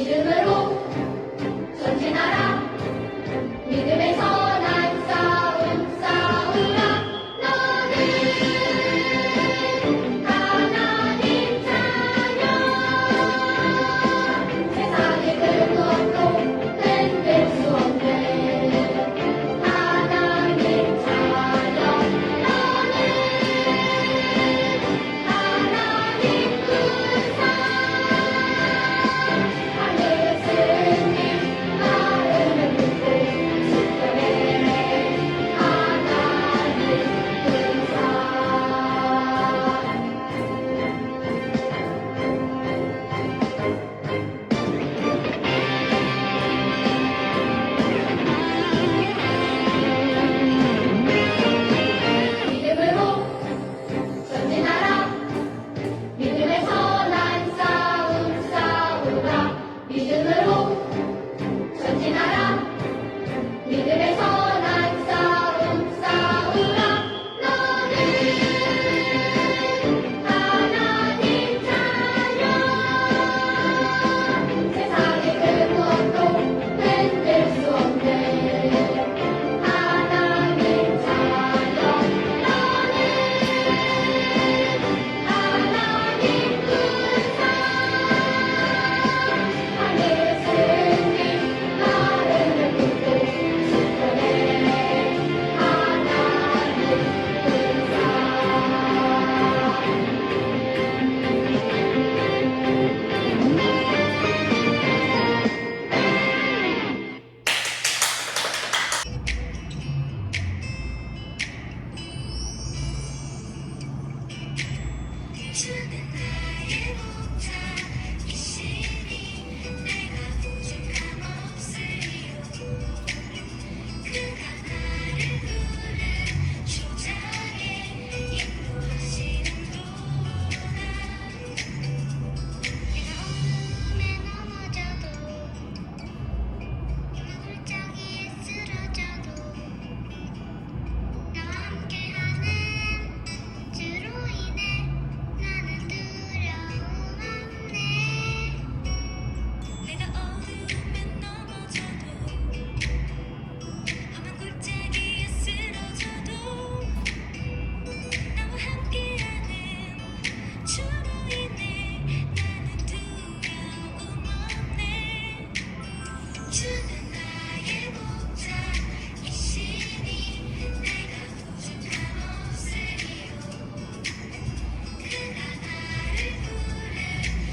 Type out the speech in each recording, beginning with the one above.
믿음으로 전진하라. 믿음의 선한 싸움 싸우라. 너는 하나님 자녀. 세상의 그 무엇도 흔들 수 없는 하나님 자녀. 너는 하나님 군사. 하늘의 승리 마음을 믿고 지켜내 하나님 군사. 믿음으로 전진하라. 믿음의 선한 싸움 싸우라. 믿음으로 전진하라. 믿음의 선한 싸움 싸우라. 너는 하나님 자녀. 세상의 그 무엇도 흔들 수 없는 하나님 자녀. 너는 하나님 군사. 하늘의 승리 마음을 믿고 지켜내 하나님 군사. 주는 나의 목자 이시니 내가 부족함 없으리요. 그가 나를 푸른 초장에 인도하시는도다. 내가 어둠에 넘어져도 어느 골짜기에 쓰러져도 나와 함께하는 주로 인해 나는 두려움 없네. 내가 어둠에 넘어져도 험한 골짜기에 쓰러져도 나와 함께하는 주로 인해 나는 두려움 없네. 주는 나의 목자 이시니 내가 부족함 없으리요. 그가 나를 푸른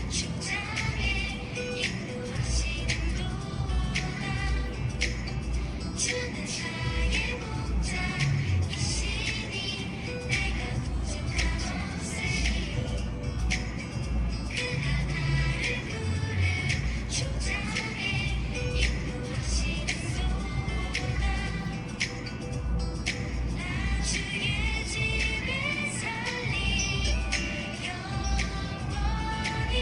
초장에 인도하시는도다. 주는 나의 목자 이시니 내가 부족함 없으리요. 그가 나를 푸른 초장에 인도하시는도다. 나 주의 집에 살리 영원히.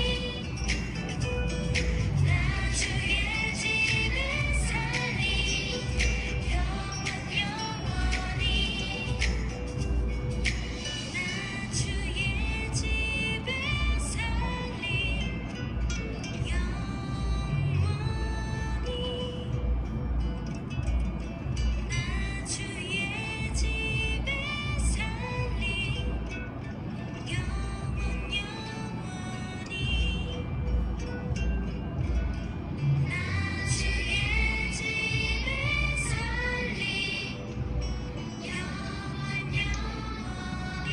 나 주의 집에 살리 영원히. 나 주의 집에 살리 영원히. 나 주의 집에 살리 영원히. 나 주의 집에 살리 영원히.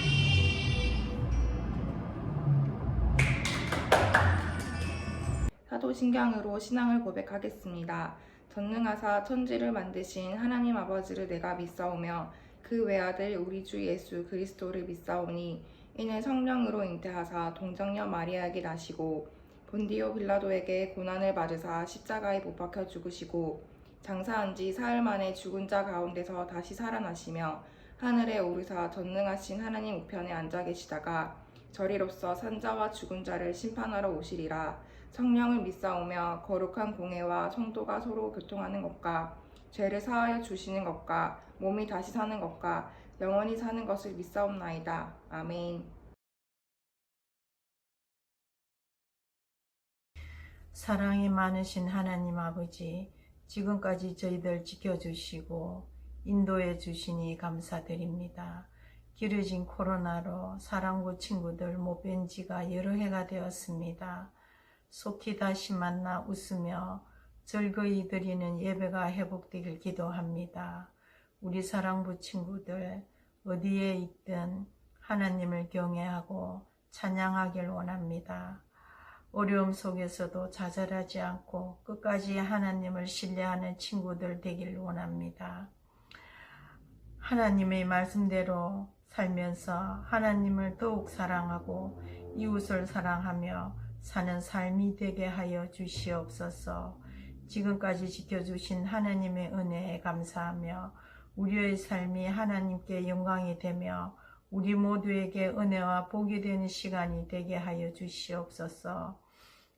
사도신경으로 신앙을 고백하겠습니다. 전능하사 천지를 만드신 하나님 아버지를 내가 믿사오며 그 외아들 우리 주 예수 그리스도를 믿사오니 이는 성령으로 잉태하사 동정녀 마리아에게 나시고 본디오 빌라도에게 고난을 받으사 십자가에 못 박혀 죽으시고 장사한 지 사흘 만에 죽은 자 가운데서 다시 살아나시며 하늘에 오르사 전능하신 하나님 우편에 앉아 계시다가 저리로서 산자와 죽은 자를 심판하러 오시리라. 성령을 믿사오며 거룩한 공회와 성도가 서로 교통하는 것과 죄를 사하여 주시는 것과 몸이 다시 사는 것과 영원히 사는 것을 믿사옵나이다. 아멘. 사랑이 많으신 하나님 아버지, 지금까지 저희들 지켜주시고 인도해 주시니 감사드립니다. 길어진 코로나로 사랑부 친구들 못 뵌 지가 여러 해가 되었습니다. 속히 다시 만나 웃으며 즐거이 드리는 예배가 회복되길 기도합니다. 우리 사랑부 친구들 어디에 있든 하나님을 경외하고 찬양하길 원합니다. 어려움 속에서도 좌절하지 않고 끝까지 하나님을 신뢰하는 친구들 되길 원합니다. 하나님의 말씀대로 살면서 하나님을 더욱 사랑하고 이웃을 사랑하며 사는 삶이 되게 하여 주시옵소서. 지금까지 지켜주신 하나님의 은혜에 감사하며 우리의 삶이 하나님께 영광이 되며 우리 모두에게 은혜와 복이 되는 시간이 되게 하여 주시옵소서.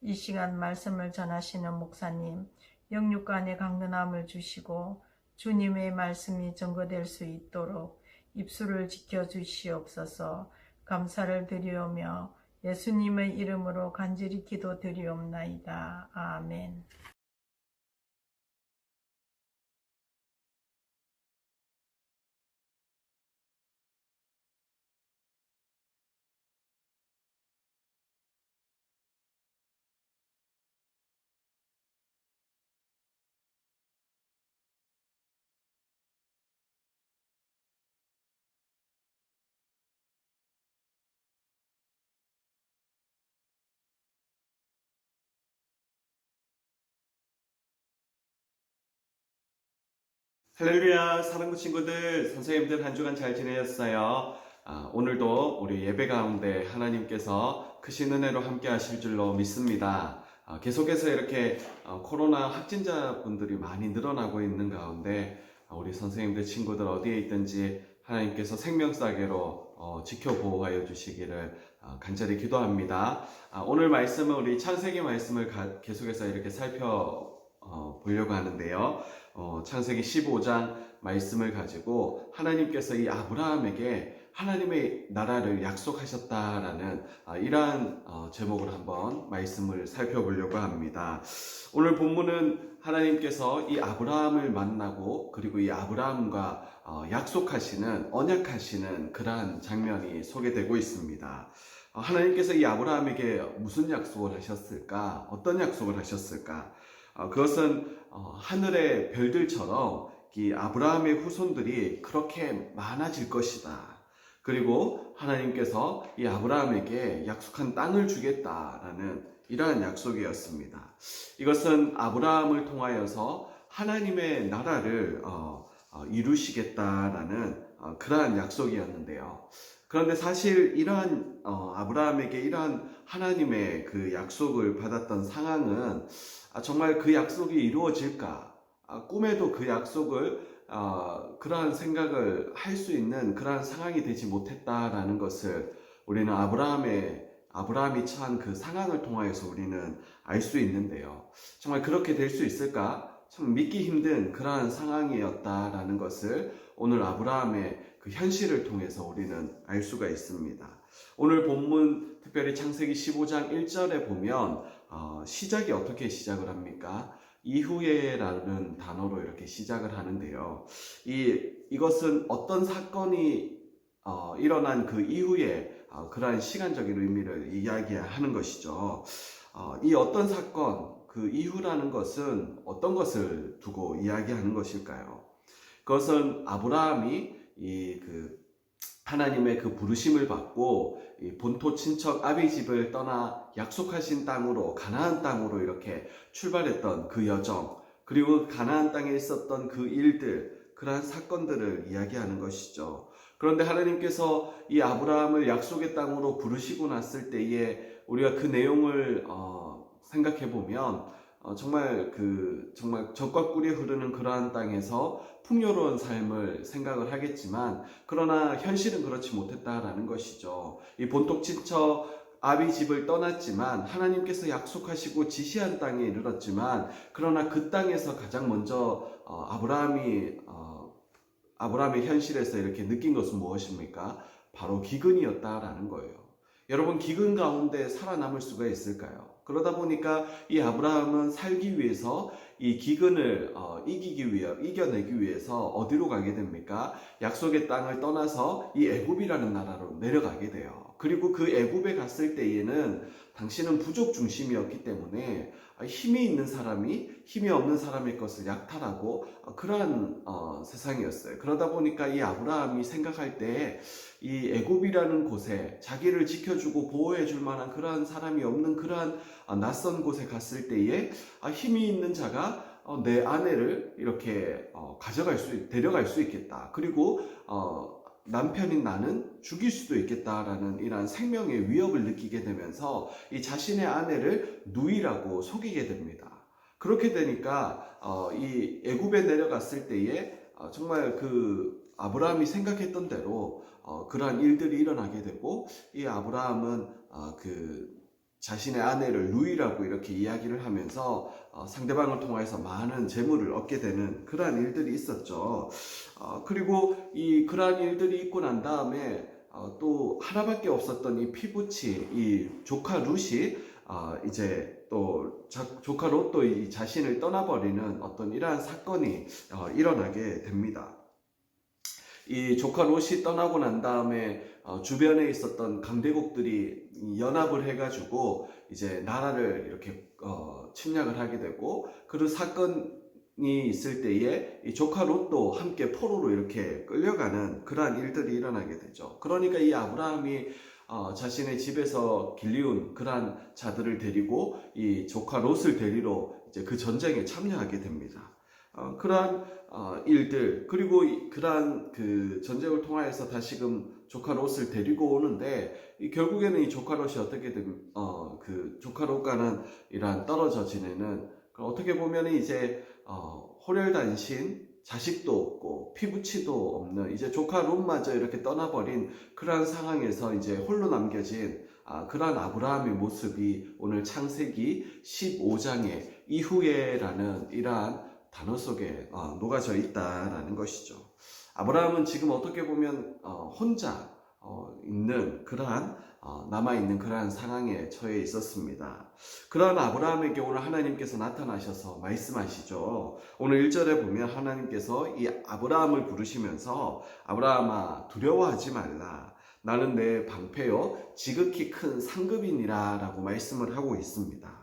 이 시간 말씀을 전하시는 목사님, 영육간의 강건함을 주시고 주님의 말씀이 증거될 수 있도록 입술을 지켜주시옵소서. 감사를 드리오며 예수님의 이름으로 간절히 기도드리옵나이다. 아멘. 할렐루야, 사랑부 친구들, 선생님들 한 주간 잘 지내셨어요? 오늘도 우리 예배 가운데 하나님께서 크신 은혜로 함께 하실 줄로 믿습니다. 계속해서 이렇게 코로나 확진자분들이 많이 늘어나고 있는 가운데 우리 선생님들 친구들 어디에 있든지 하나님께서 생명싸개로 지켜보호하여 주시기를 간절히 기도합니다. 오늘 말씀은 우리 창세기 말씀을 계속해서 이렇게 살펴보려고 하는데요. 창세기 15장 말씀을 가지고 하나님께서 이 아브라함에게 하나님의 나라를 약속하셨다라는 이러한 제목으로 한번 말씀을 살펴보려고 합니다. 오늘 본문은 하나님께서 이 아브라함을 만나고 그리고 이 아브라함과 약속하시는 언약하시는 그러한 장면이 소개되고 있습니다. 하나님께서 이 아브라함에게 무슨 약속을 하셨을까? 어떤 약속을 하셨을까? 그것은 하늘의 별들처럼 이 아브라함의 후손들이 그렇게 많아질 것이다. 그리고 하나님께서 이 아브라함에게 약속한 땅을 주겠다라는 이러한 약속이었습니다. 이것은 아브라함을 통하여서 하나님의 나라를 이루시겠다라는 그러한 약속이었는데요. 그런데 사실 이러한 아브라함에게 이러한 하나님의 그 약속을 받았던 상황은 정말 그 약속이 이루어질까? 꿈에도 그 약속을 그러한 생각을 할 수 있는 그러한 상황이 되지 못했다라는 것을 우리는 아브라함이 처한 그 상황을 통하여서 우리는 알 수 있는데요. 정말 그렇게 될 수 있을까? 참 믿기 힘든 그러한 상황이었다라는 것을 오늘 아브라함의 그 현실을 통해서 우리는 알 수가 있습니다. 오늘 본문 특별히 창세기 15장 1절에 보면 시작이 어떻게 시작을 합니까? 이후에라는 단어로 이렇게 시작을 하는데요. 이것은 어떤 사건이 일어난 그 이후에 그러한 시간적인 의미를 이야기하는 것이죠. 이 어떤 사건, 그 이후라는 것은 어떤 것을 두고 이야기하는 것일까요? 그것은 아브라함이 하나님의 그 부르심을 받고 본토 친척 아비 집을 떠나 약속하신 땅으로 가나안 땅으로 이렇게 출발했던 그 여정, 그리고 가나안 땅에 있었던 그 일들, 그러한 사건들을 이야기하는 것이죠. 그런데 하나님께서 이 아브라함을 약속의 땅으로 부르시고 났을 때에 우리가 그 내용을 생각해 보면 정말 젖과 꿀이 흐르는 그러한 땅에서 풍요로운 삶을 생각을 하겠지만 그러나 현실은 그렇지 못했다라는 것이죠. 이 본토 친척 아비 집을 떠났지만 하나님께서 약속하시고 지시한 땅에 이르렀지만 그러나 그 땅에서 가장 먼저 아브라함의 현실에서 이렇게 느낀 것은 무엇입니까? 바로 기근이었다라는 거예요. 여러분, 기근 가운데 살아남을 수가 있을까요? 그러다 보니까 이 아브라함은 살기 위해서 이 기근을 이겨내기 위해서 어디로 가게 됩니까? 약속의 땅을 떠나서 이 애굽이라는 나라로 내려가게 돼요. 그리고 그 애굽에 갔을 때에는 당신은 부족 중심이었기 때문에 힘이 있는 사람이 힘이 없는 사람의 것을 약탈하고 그러한 세상이었어요. 그러다 보니까 이 아브라함이 생각할 때 이 애굽이라는 곳에 자기를 지켜주고 보호해 줄 만한 그러한 사람이 없는 그러한 낯선 곳에 갔을 때에 힘이 있는 자가 내 아내를 이렇게 데려갈 수 있겠다. 그리고 남편인 나는 죽일 수도 있겠다라는 이러한 생명의 위협을 느끼게 되면서 이 자신의 아내를 누이라고 속이게 됩니다. 그렇게 되니까 이 애굽에 내려갔을 때에 정말 그 아브라함이 생각했던 대로 그러한 일들이 일어나게 되고, 이 아브라함은 그 자신의 아내를 누이라고 이렇게 이야기를 하면서 상대방을 통해서 많은 재물을 얻게 되는 그러한 일들이 있었죠. 그리고 그러한 일들이 있고 난 다음에 또 하나밖에 없었던 이 피부치, 이 조카 룻이 이제 또 조카 롯도 이 자신을 떠나버리는 어떤 이러한 사건이 일어나게 됩니다. 이 조카 롯이 떠나고 난 다음에 주변에 있었던 강대국들이 연합을 해가지고 이제 나라를 이렇게 침략을 하게 되고, 그 사건이 있을 때에 이 조카 롯도 함께 포로로 이렇게 끌려가는 그러한 일들이 일어나게 되죠. 그러니까 이 아브라함이 자신의 집에서 길리운 그러한 자들을 데리고 이 조카 롯을 데리러 이제 그 전쟁에 참여하게 됩니다. 그러한 일들, 그리고 그러한 그 전쟁을 통하여서 다시금 조카 롯을 데리고 오는데, 결국에는 이 조카 롯이 어떻게든 그 조카 롯과는 이러한 떨어져 지내는, 어떻게 보면 이제 호렬단신, 자식도 없고 피부치도 없는 이제 조카 롯마저 이렇게 떠나버린 그러한 상황에서 이제 홀로 남겨진 그러한 아브라함의 모습이 오늘 창세기 15장의 이후에라는 이러한 단어 속에 녹아져 있다라는 것이죠. 아브라함은 지금 어떻게 보면 혼자 있는 그러한 남아있는 그러한 상황에 처해 있었습니다. 그러한 아브라함에게 오늘 하나님께서 나타나셔서 말씀하시죠. 오늘 1절에 보면 하나님께서 이 아브라함을 부르시면서 아브라함아 두려워하지 말라. 나는 내 방패요 지극히 큰 상급이니라 라고 말씀을 하고 있습니다.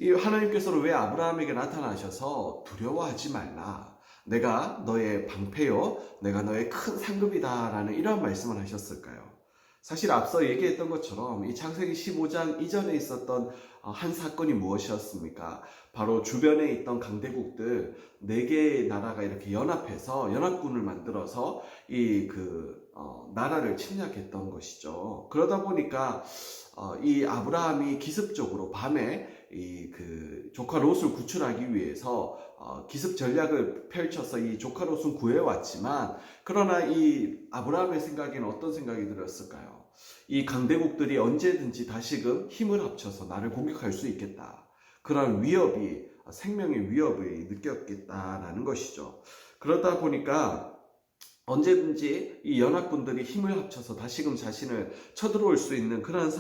이 하나님께서는 왜 아브라함에게 나타나셔서 두려워하지 말라, 내가 너의 방패요, 내가 너의 큰 상급이다 라는 이런 말씀을 하셨을까요? 사실 앞서 얘기했던 것처럼 이 창세기 15장 이전에 있었던 한 사건이 무엇이었습니까? 바로 주변에 있던 강대국들 4개의 나라가 이렇게 연합해서 연합군을 만들어서 나라를 침략했던 것이죠. 그러다 보니까 이 아브라함이 기습적으로 밤에 조카 롯을 구출하기 위해서 기습 전략을 펼쳐서 이 조카 롯은 구해왔지만, 그러나 이 아브라함의 생각에는 어떤 생각이 들었을까요? 이 강대국들이 언제든지 다시금 힘을 합쳐서 나를 공격할 수 있겠다, 그런 생명의 위협이 느꼈겠다라는 것이죠. 그러다 보니까 언제든지 이 연합군들이 힘을 합쳐서 다시금 자신을 쳐들어올 수 있는 그런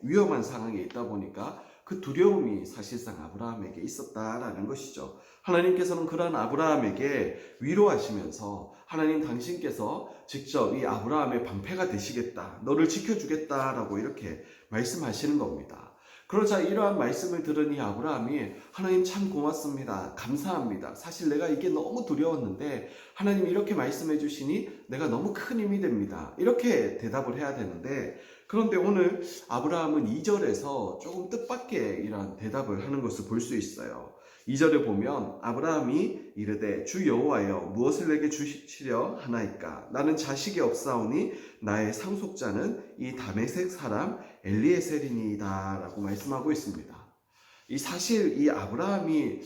위험한 상황에 있다 보니까 그 두려움이 사실상 아브라함에게 있었다라는 것이죠. 하나님께서는 그러한 아브라함에게 위로하시면서 하나님 당신께서 직접 이 아브라함의 방패가 되시겠다, 너를 지켜주겠다라고 이렇게 말씀하시는 겁니다. 그러자 이러한 말씀을 들은 이 아브라함이 하나님 참 고맙습니다, 감사합니다, 사실 내가 이게 너무 두려웠는데 하나님이 이렇게 말씀해 주시니 내가 너무 큰 힘이 됩니다, 이렇게 대답을 해야 되는데, 그런데 오늘 아브라함은 2절에서 조금 뜻밖의 이러한 대답을 하는 것을 볼 수 있어요. 2절에 보면 아브라함이 이르되 주 여호와여 무엇을 내게 주시려 하나이까, 나는 자식이 없사오니 나의 상속자는 이 다메섹 사람 엘리에셀이니이다 라고 말씀하고 있습니다. 사실 이 아브라함이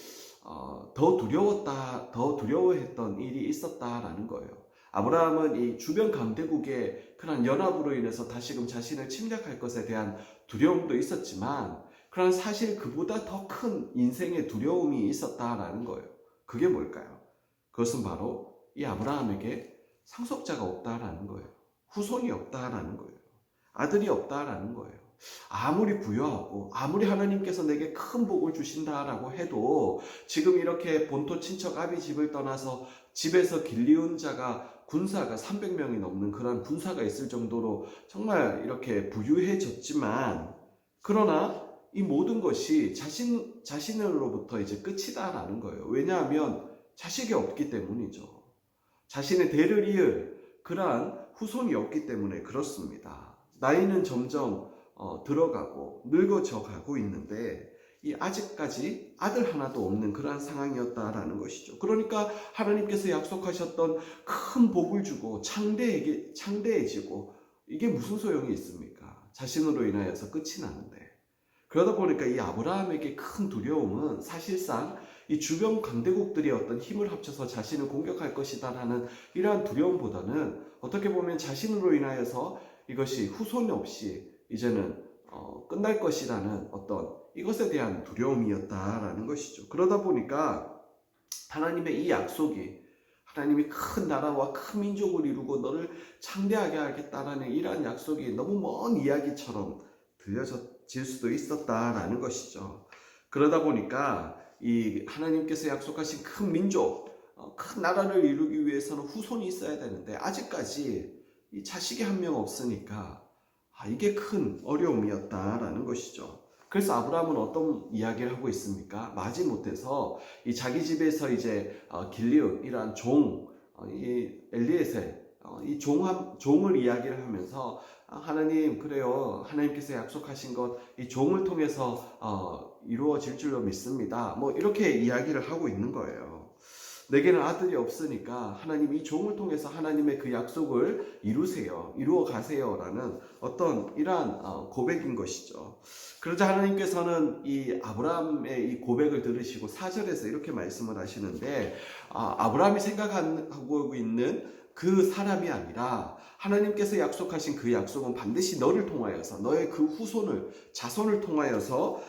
더 두려워했던 일이 있었다라는 거예요. 아브라함은 이 주변 강대국의 그런 연합으로 인해서 다시금 자신을 침략할 것에 대한 두려움도 있었지만, 그런 사실 그보다 더 큰 인생의 두려움이 있었다라는 거예요. 그게 뭘까요? 그것은 바로 이 아브라함에게 상속자가 없다라는 거예요. 후손이 없다라는 거예요. 아들이 없다라는 거예요. 아무리 부유하고 아무리 하나님께서 내게 큰 복을 주신다라고 해도 지금 이렇게 본토 친척 아비 집을 떠나서 집에서 길리운 자가 군사가 300명이 넘는 그런 군사가 있을 정도로 정말 이렇게 부유해졌지만, 그러나 이 모든 것이 자신으로부터 이제 끝이다라는 거예요. 왜냐하면 자식이 없기 때문이죠. 자신의 대를 이을 그러한 후손이 없기 때문에 그렇습니다. 나이는 점점 들어가고 늙어져 가고 있는데 이 아직까지 아들 하나도 없는 그러한 상황이었다라는 것이죠. 그러니까 하나님께서 약속하셨던 큰 복을 주고 창대해지고 이게 무슨 소용이 있습니까? 자신으로 인하여서 끝이 나는데. 그러다 보니까 이 아브라함에게 큰 두려움은 사실상 이 주변 강대국들이 어떤 힘을 합쳐서 자신을 공격할 것이다라는 이러한 두려움보다는 어떻게 보면 자신으로 인하여서 이것이 후손 없이 이제는 끝날 것이라는 어떤 이것에 대한 두려움이었다라는 것이죠. 그러다 보니까 하나님의 이 약속이, 하나님이 큰 나라와 큰 민족을 이루고 너를 창대하게 하겠다라는 이러한 약속이 너무 먼 이야기처럼 들려질 수도 있었다라는 것이죠. 그러다 보니까 이 하나님께서 약속하신 큰 민족, 큰 나라를 이루기 위해서는 후손이 있어야 되는데 아직까지 이 자식이 한 명 없으니까 이게 큰 어려움이었다라는 것이죠. 그래서 아브라함은 어떤 이야기를 하고 있습니까? 마지못해서 이 자기 집에서 이제 길리온 이러한 이 엘리에셀 이 종을 이야기를 하면서 하나님, 그래요, 하나님께서 약속하신 것 이 종을 통해서 이루어질 줄로 믿습니다. 뭐 이렇게 이야기를 하고 있는 거예요. 내게는 아들이 없으니까 하나님 이 종을 통해서 하나님의 그 약속을 이루어 가세요라는 어떤 이러한 고백인 것이죠. 그러자 하나님께서는 이 아브라함의 이 고백을 들으시고 4절에서 이렇게 말씀을 하시는데, 아브라함이 생각하고 있는 그 사람이 아니라 하나님께서 약속하신 그 약속은 반드시 너를 통하여서, 너의 그 자손을 통하여서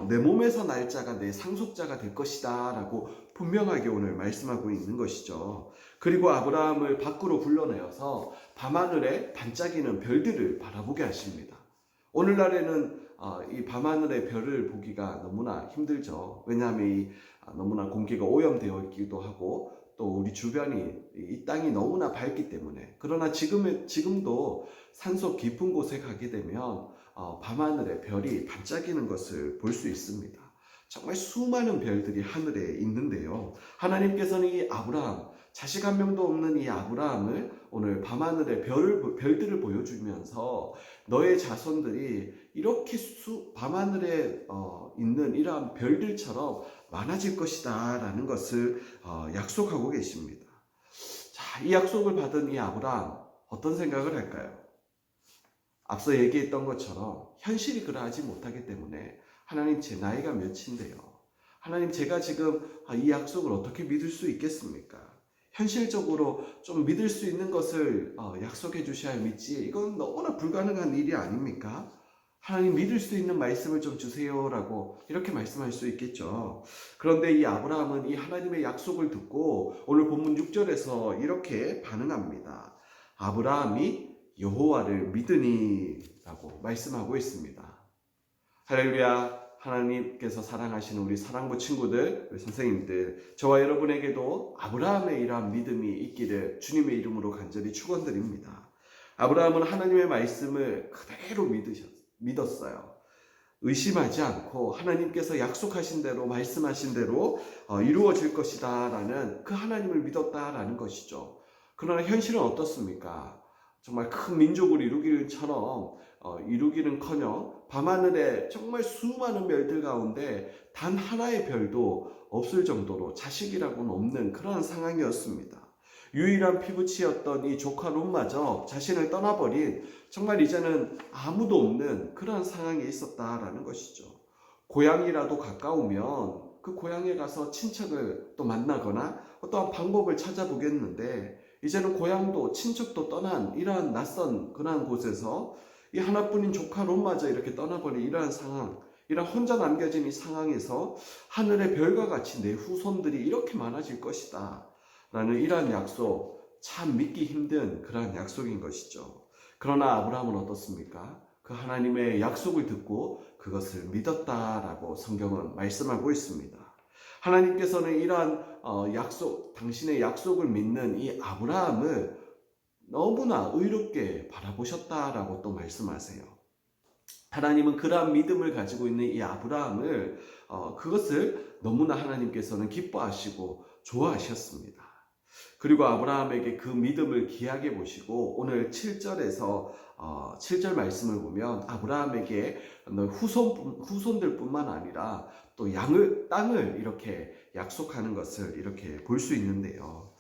내 몸에서 날 자가 내 상속자가 될 것이다 라고 분명하게 오늘 말씀하고 있는 것이죠. 그리고 아브라함을 밖으로 불러내어서 밤하늘에 반짝이는 별들을 바라보게 하십니다. 오늘날에는 이 밤하늘의 별을 보기가 너무나 힘들죠. 왜냐하면 너무나 공기가 오염되어 있기도 하고 또 우리 주변이, 이 땅이 너무나 밝기 때문에. 그러나 지금도 산속 깊은 곳에 가게 되면 밤하늘에 별이 반짝이는 것을 볼 수 있습니다. 정말 수많은 별들이 하늘에 있는데요. 하나님께서는 이 아브라함, 자식 한 명도 없는 이 아브라함을 오늘 밤하늘의 별들을 보여주면서 너의 자손들이 이렇게 밤하늘에 있는 이러한 별들처럼 많아질 것이다 라는 것을 약속하고 계십니다. 자, 이 약속을 받은 이 아브라함 어떤 생각을 할까요? 앞서 얘기했던 것처럼 현실이 그러하지 못하기 때문에 하나님, 제 나이가 몇인데요, 하나님, 제가 지금 이 약속을 어떻게 믿을 수 있겠습니까? 현실적으로 좀 믿을 수 있는 것을 약속해 주셔야 믿지, 이건 너무나 불가능한 일이 아닙니까? 하나님, 믿을 수 있는 말씀을 좀 주세요라고 이렇게 말씀할 수 있겠죠. 그런데 이 아브라함은 이 하나님의 약속을 듣고 오늘 본문 6절에서 이렇게 반응합니다. 아브라함이 여호와를 믿으니 라고 말씀하고 있습니다. 할렐루야. 하나님께서 사랑하시는 우리 사랑부 친구들, 우리 선생님들, 저와 여러분에게도 아브라함의 이러한 믿음이 있기를 주님의 이름으로 간절히 축원드립니다. 아브라함은 하나님의 말씀을 그대로 믿었어요. 의심하지 않고 하나님께서 약속하신 대로, 말씀하신 대로 이루어질 것이다 라는 그 하나님을 믿었다라는 것이죠. 그러나 현실은 어떻습니까? 정말 큰 민족을 이루기는커녕 밤하늘에 정말 수많은 별들 가운데 단 하나의 별도 없을 정도로 자식이라고는 없는 그러한 상황이었습니다. 유일한 피부치였던 이 조카 롯마저 자신을 떠나버린, 정말 이제는 아무도 없는 그러한 상황에 있었다라는 것이죠. 고향이라도 가까우면 그 고향에 가서 친척을 또 만나거나 어떠한 방법을 찾아보겠는데, 이제는 고향도 친척도 떠난 이러한 낯선 그러한 곳에서 이 하나뿐인 조카 롯마저 이렇게 떠나버린 이러한 상황, 이런 혼자 남겨진 이 상황에서 하늘의 별과 같이 내 후손들이 이렇게 많아질 것이다 라는 이러한 약속, 참 믿기 힘든 그러한 약속인 것이죠. 그러나 아브라함은 어떻습니까? 그 하나님의 약속을 듣고 그것을 믿었다라고 성경은 말씀하고 있습니다. 하나님께서는 이러한 약속, 당신의 약속을 믿는 이 아브라함을 너무나 의롭게 바라보셨다라고 또 말씀하세요. 하나님은 그러한 믿음을 가지고 있는 이 아브라함을 그것을 너무나 하나님께서는 기뻐하시고 좋아하셨습니다. 그리고 아브라함에게 그 믿음을 귀하게 보시고 오늘 7절에서 7절 말씀을 보면 아브라함에게 후손들 뿐만 아니라 또 땅을 이렇게 약속하는 것을 이렇게 볼 수 있는데요.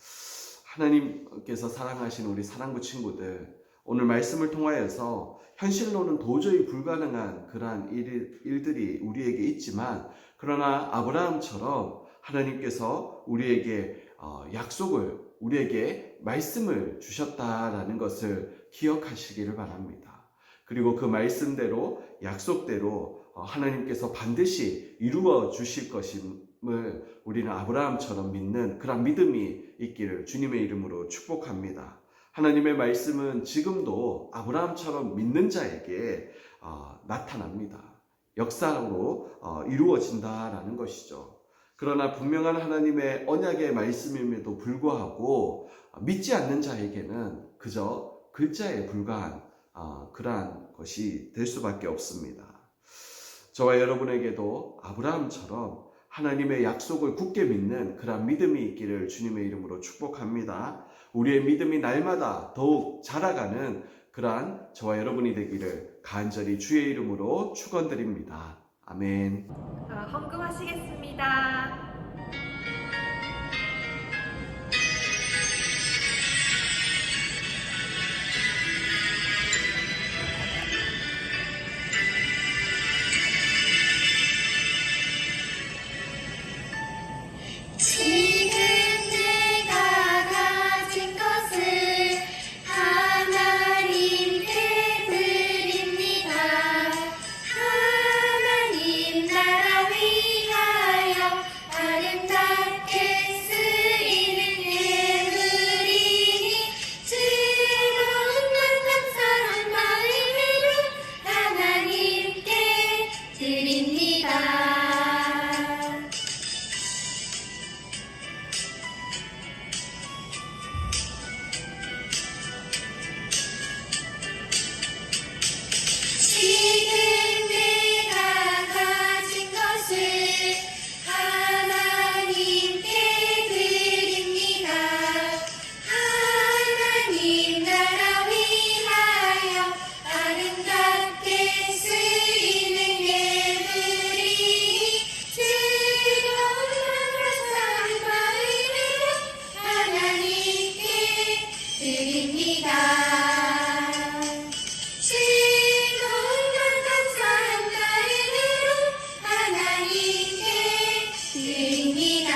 하나님께서 사랑하신 우리 사랑부 친구들, 오늘 말씀을 통하여서 현실로는 도저히 불가능한 그러한 일들이 우리에게 있지만, 그러나 아브라함처럼 하나님께서 우리에게 약속을, 우리에게 말씀을 주셨다라는 것을 기억하시기를 바랍니다. 그리고 그 말씀대로, 약속대로 하나님께서 반드시 이루어 주실 것임을 우리는 아브라함처럼 믿는 그런 믿음이 있기를 주님의 이름으로 축복합니다. 하나님의 말씀은 지금도 아브라함처럼 믿는 자에게 나타납니다. 역사로 이루어진다라는 것이죠. 그러나 분명한 하나님의 언약의 말씀임에도 불구하고 믿지 않는 자에게는 그저 글자에 불과한 그러한 것이 될 수밖에 없습니다. 저와 여러분에게도 아브라함처럼 하나님의 약속을 굳게 믿는 그러한 믿음이 있기를 주님의 이름으로 축복합니다. 우리의 믿음이 날마다 더욱 자라가는 그러한 저와 여러분이 되기를 간절히 주의 이름으로 축원드립니다. 아멘. 헌금하시겠습니다. 지금 내가 가진 것을 하나님께 드립니다. 하나님 나라 위하여 아름답게 쓰이는 예물이니 즐거운 감사한 마음으로 하나님께 드립니다. 지금 내가 가진 것을 하나님께 드립니다. 하나님 나라 위하여 아름답게 쓰이는 예물이니 즐거운 감사한 마음으로 하나님께 드립니다. 감사한 마음으로 하나님께 드립니다.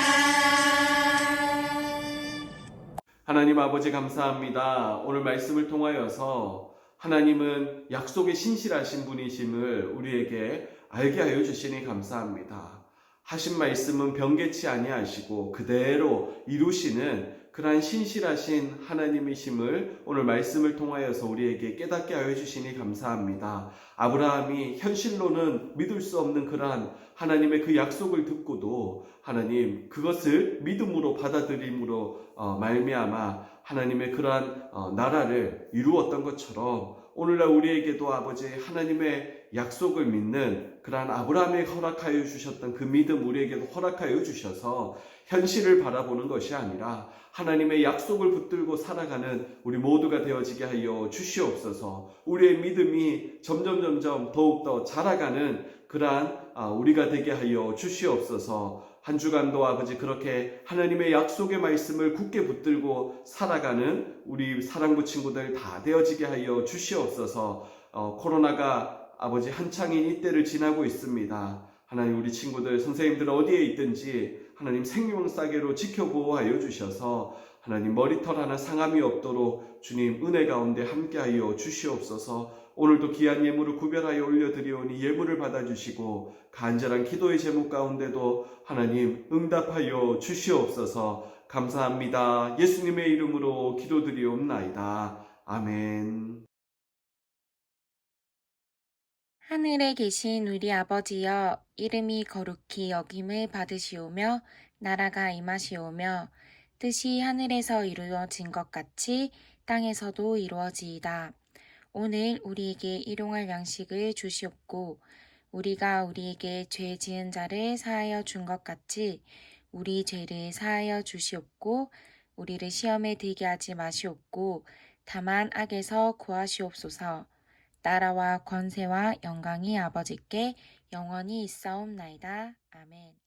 하나님 아버지 감사합니다. 오늘 말씀을 통하여서 하나님은 약속에 신실하신 분이심을 우리에게 알게 하여 주시니 감사합니다. 하신 말씀은 변개치 아니하시고 그대로 이루시는 그러한 신실하신 하나님이심을 오늘 말씀을 통하여서 우리에게 깨닫게 하여 주시니 감사합니다. 아브라함이 현실로는 믿을 수 없는 그러한 하나님의 그 약속을 듣고도 하나님 그것을 믿음으로 받아들임으로 말미암아 하나님의 그러한 나라를 이루었던 것처럼 오늘날 우리에게도 아버지 하나님의 약속을 믿는 그러한 아브라함에 허락하여 주셨던 그 믿음 우리에게도 허락하여 주셔서 현실을 바라보는 것이 아니라 하나님의 약속을 붙들고 살아가는 우리 모두가 되어지게 하여 주시옵소서. 우리의 믿음이 점점 더욱더 자라가는 그러한 우리가 되게 하여 주시옵소서. 한 주간도 아버지 그렇게 하나님의 약속의 말씀을 굳게 붙들고 살아가는 우리 사랑부 친구들 다 되어지게 하여 주시옵소서. 코로나가 아버지 한창인 이때를 지나고 있습니다. 하나님 우리 친구들 선생님들 어디에 있든지 하나님 생명싸개로 지켜보호하여 주셔서 하나님 머리털 하나 상함이 없도록 주님 은혜 가운데 함께하여 주시옵소서. 오늘도 귀한 예물을 구별하여 올려드리오니 예물을 받아주시고 간절한 기도의 제목 가운데도 하나님 응답하여 주시옵소서. 감사합니다. 예수님의 이름으로 기도드리옵나이다. 아멘. 하늘에 계신 우리 아버지여, 이름이 거룩히 여김을 받으시오며 나라가 임하시오며 뜻이 하늘에서 이루어진 것 같이 땅에서도 이루어지이다. 오늘 우리에게 일용할 양식을 주시옵고 우리가 우리에게 죄 지은 자를 사하여 준 것 같이 우리 죄를 사하여 주시옵고 우리를 시험에 들게 하지 마시옵고 다만 악에서 구하시옵소서. 나라와 권세와 영광이 아버지께 영원히 있사옵나이다. 아멘.